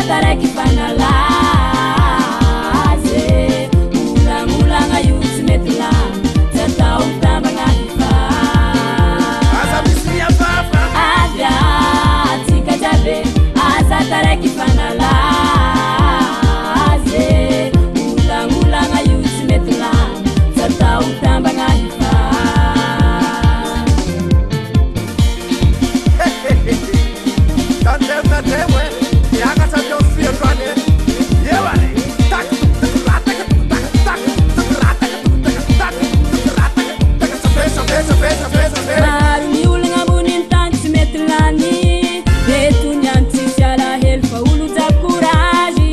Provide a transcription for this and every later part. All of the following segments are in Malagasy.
taraiky fanalazy olagnologna io tsy mety lany tsy atao tambagna hifa aza misy miafafa avy atsika jiaby asa taraiky fanalazy olagnologna io tsy mety lany tsy atao tambagna hifa tantemnatemwe yakatsabiofioane yewane maro ny olagna amboniny tany tsy mety lany etony any tsisy alahelo fa olo jiaby courage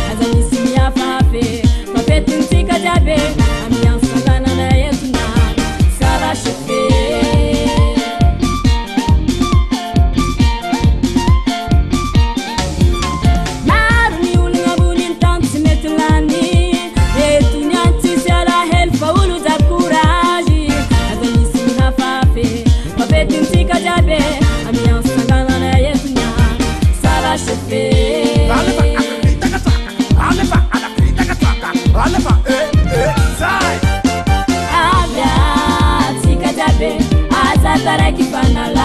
aza misy miafafy fafetintsika jiaby amy ansanganana etona sarasy fe maro ny olagna amboniny tany tsy mety lany etony any tsisy alahelo fa olo jiaby courage aza misy miafafy fafetintsika jiaby amy ansanganana etona sarasy fe avy atsika jiaby asa taraiky fanala